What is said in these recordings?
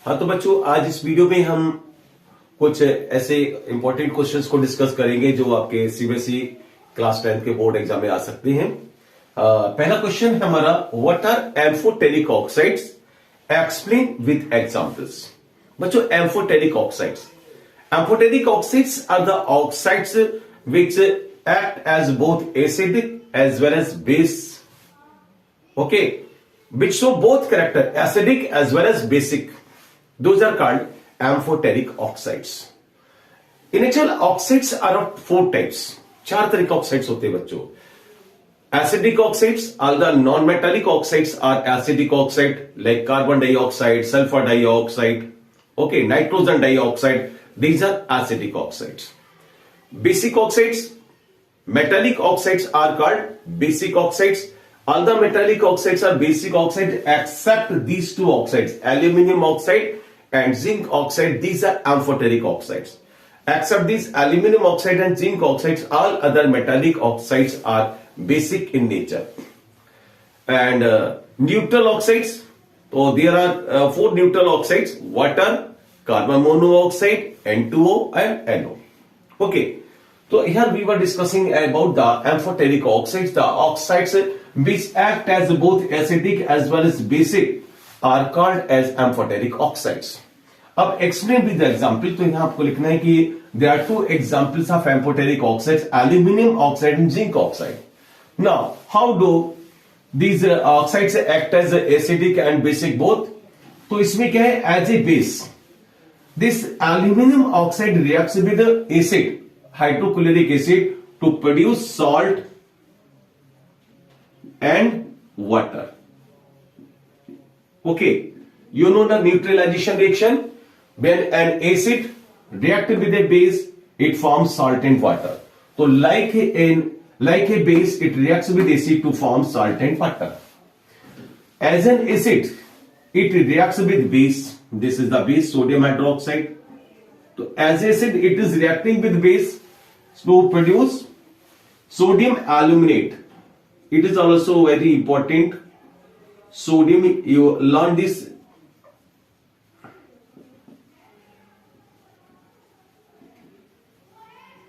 हाँ तो बच्चों, आज इस वीडियो में हम कुछ ऐसे इंपॉर्टेंट क्वेश्चंस को डिस्कस करेंगे जो आपके सीबीएसई क्लास 10 के बोर्ड एग्जाम में आ सकते हैं। पहला क्वेश्चन है हमारा, what are amphoteric oxides, explain with examples. बच्चों, amphoteric oxides, amphoteric oxides are the oxides which act as both acidic as well as base, okay, which show both character acidic as well as basic. Those are called amphoteric oxides. In actual, oxides are of four types. चार तरह के oxides होते हैं बच्चों। Acidic oxides, all the non-metallic oxides are acidic oxide like carbon dioxide, sulfur dioxide, okay, nitrogen dioxide. These are acidic oxides. Basic oxides, metallic oxides are called basic oxides. All the metallic oxides are basic oxides except these two oxides, aluminum oxide and zinc oxide. These are amphoteric oxides. Except these aluminum oxide and zinc oxides, all other metallic oxides are basic in nature. And neutral oxides, so there are four neutral oxides: water, carbon monoxide, N2O and NO. Okay. So here we were discussing about the amphoteric oxides. The oxides which act as both acidic as well as basic are called as amphoteric oxides. अब explain with the example. तो यहाँ आपको लिखना है कि there are two examples of amphoteric oxides: aluminum oxide and zinc oxide. Now, how do these oxides act as acidic and basic both? तो इसमें क्या है? As a base, this aluminum oxide reacts with acid, hydrochloric acid, to produce salt and water. Okay, you know the neutralization reaction. When an acid reacts with a base, it forms salt and water. So like a base, it reacts with acid to form salt and water. As an acid, it reacts with base. This is the base, sodium hydroxide. So as acid, it is reacting with base to produce sodium aluminate. It is also very important. Sodium, you learn this.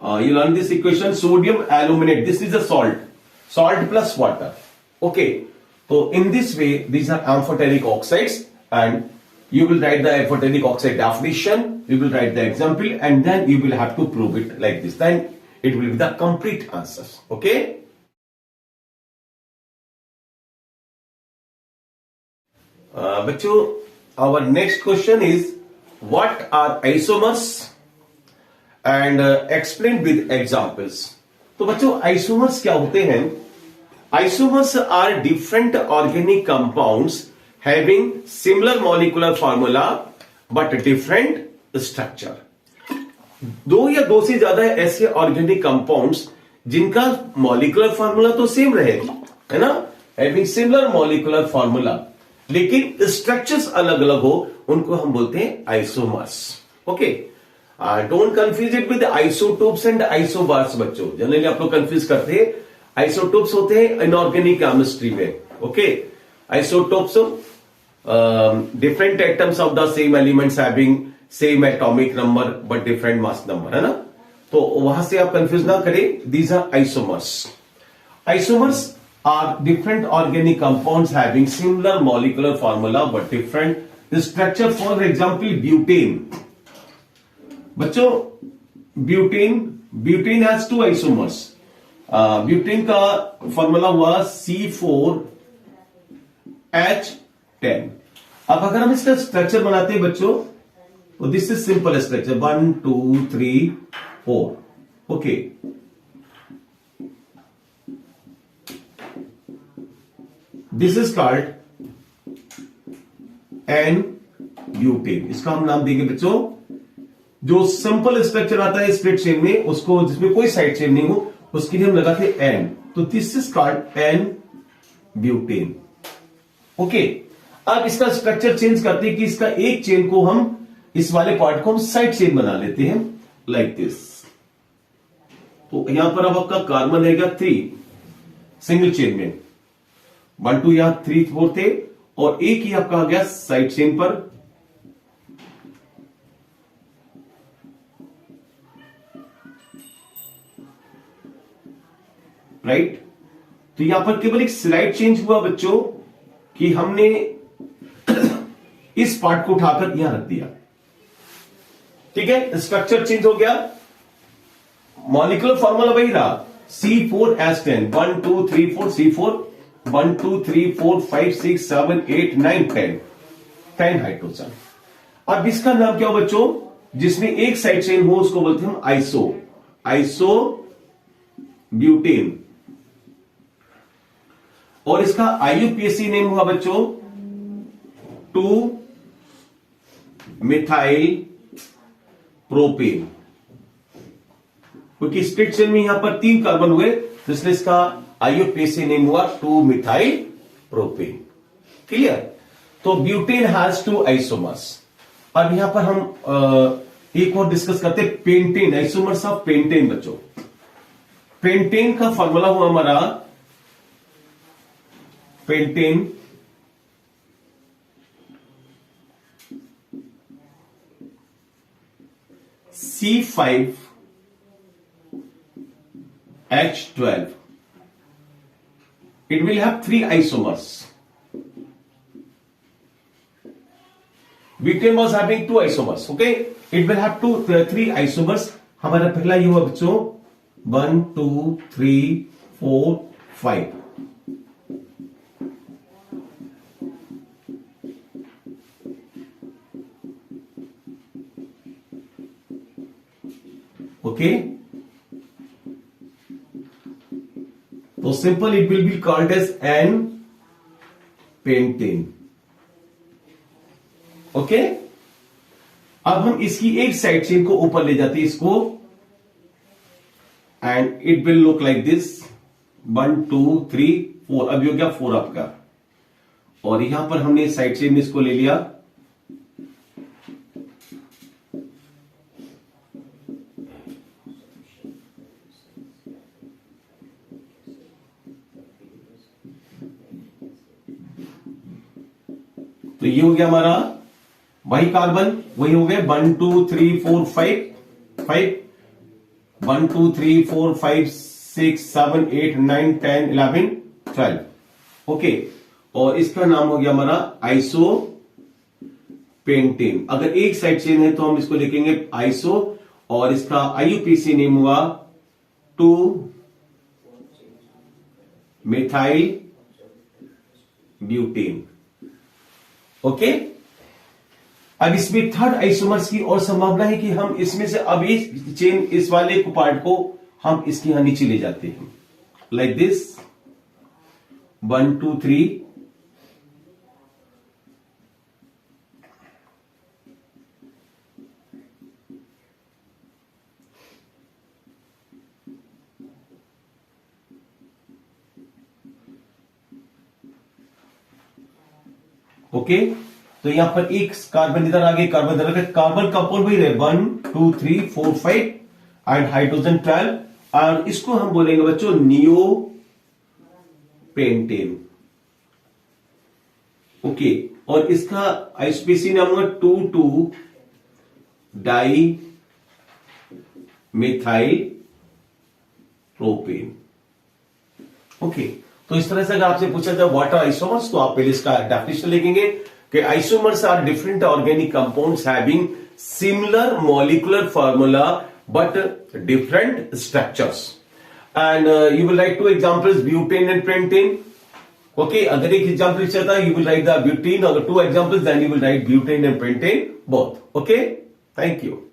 You learn this equation, sodium aluminate. This is a salt. Salt plus water. Okay. So in this way, these are amphoteric oxides, and you will write the amphoteric oxide definition, you will write the example, and then you will have to prove it like this. Then it will be the complete answers. Okay? Bachcho, our next question is, what are isomers? And explain with examples. तो बच्चों, isomers क्या होते हैं? Isomers are different organic compounds having similar molecular formula but different structure. दो या दो से ज्यादा ऐसे ऑर्गेनिक कंपाउंड्स जिनका मॉलिकुलर फार्मूला तो सेम रहेगा, है ना, हैविंग सिमिलर मॉलिकुलर फार्मूला, लेकिन स्ट्रक्चर्स अलग अलग हो, उनको हम बोलते हैं isomers. Okay, don't confuse it with isotopes and isobars. बच्चों, जनरली आप लोग कंफ्यूज करते हैं. आइसोटोप्स होते हैं इनऑर्गेनिक केमिस्ट्री में. Okay, isotopes different atoms of the same elements having same atomic number but different mass number, है ना. तो वहां से आप कंफ्यूज ना करें. These are isomers. Isomers are different organic compounds having similar molecular formula but different structure. For example, butane. बच्चों, butane has two isomers. Butane का फॉर्मूला हुआ C4H10. अब अगर हम इसका स्ट्रक्चर बनाते हैं बच्चों, तो this is simple structure 1 2 3 4. Okay, this is called an butane. इसका हम नाम देंगे बच्चों, जो सिंपल स्ट्रक्चर आता है स्प्लिट चेन में, उसको जिसमें कोई साइड चेन नहीं हो, उसके लिए हम लगाते हैं एन. तो this is called an butane. Okay, अब इसका स्ट्रक्चर चेंज करते हैं कि इसका एक चेन को हम, इस वाले पार्ट को हम साइड चेन बना लेते हैं लाइक दिस. तो यहां पर अब आपका कार्बन रहेगा 3 सिंगल चेन में, 1 2 यहां 3 4 थे, और एक ही आपका आ गया साइड चेन पर राइट। तो यहां पर केवल एक स्लाइड चेंज हुआ बच्चों कि हमने इस पार्ट को उठाकर यहां रख दिया, ठीक है, स्ट्रक्चर चेंज हो गया, मॉलिक्यूलर फॉर्मूला वही रहा C4H10 1 2 3 4 C4 1 2 3 4 5 6 7 8 9 10 हाइड्रोजन। अब इसका नाम क्या हो बच्चों, जिसमें एक साइड चेन हो उसको बोलते हैं हम आइसो ब्यूटेन, और इसका IUPAC नेम हुआ बच्चों 2 मिथाइल प्रोपेन, क्योंकि स्प्लिट चेन में यहां पर 3 कार्बन हुए तो इसलिए इसका IUPAC नेम हुआ 2 मिथाइल प्रोपेन। क्लियर। तो ब्यूटेन हैज 2 आइसोमर्स। अब यहां पर हम एक और डिस्कस करते हैं पेंटेन, आइसोमर्स ऑफ पेंटेन बच्चों। पेंटेन का फॉर्मूला हुआ हमारा pentane C5H12, it will have 3 isomers. Butane was having 2 isomers, okay? It will have 3 isomers. हमारा पहला ये हुआ बच्चों 1 2 3 4 5, okay? तो simple it will be called as an pentane, okay. अब हम इसकी एक साइड चेन को ऊपर ले जाते हैं इसको, and it will look like this 1 2 3 4, अब हो गया 4 आपका, और यहां पर हमने साइड चेन में इसको ले लिया, तो ये हो गया हमारा वही कार्बन, वही हो गए 1 2 3 4 5 1 2 3 4 5 6 7 8 9 10 11 12, ओके। और इसका नाम हो गया हमारा आइसो पेंटेन। अगर एक साइड चेन है तो हम इसको लिखेंगे आइसो, और इसका IUPAC नेम हुआ 2 मिथाइल ब्यूटेन, ओके। अब इसमें थर्ड आइसोमर्स की और संभावना है कि हम इसमें से अब इस चेन इस वाले पार्ट को हम इसके यहां नीचे ले जाते हैं लाइक दिस 1 2 3, ओके। तो यहां पर एक कार्बन इधर आ गए, कार्बन इधर आ गए, कार्बन कंपाउंड वही रहे 1 2 3 4 5 एंड हाइड्रोजन 12, और इसको हम बोलेंगे बच्चों नियो पेंटेन, ओके। और इसका IUPAC नाम हुआ 2 2 डाई मिथाइल प्रोपेन, ओके। तो इस तरह से अगर आपसे पूछा जाए व्हाट आर आइसोमर्स, तो आप पहले इसका डेफिनेशन लिखेंगे कि isomers are different organic compounds having similar molecular formula but different structures, and you will write 2 examples butane and pentane, okay. अगर एक एग्जांपल चाहता है you will write the butane, अगर 2 examples then you will write butane and pentane both, okay. Thank you.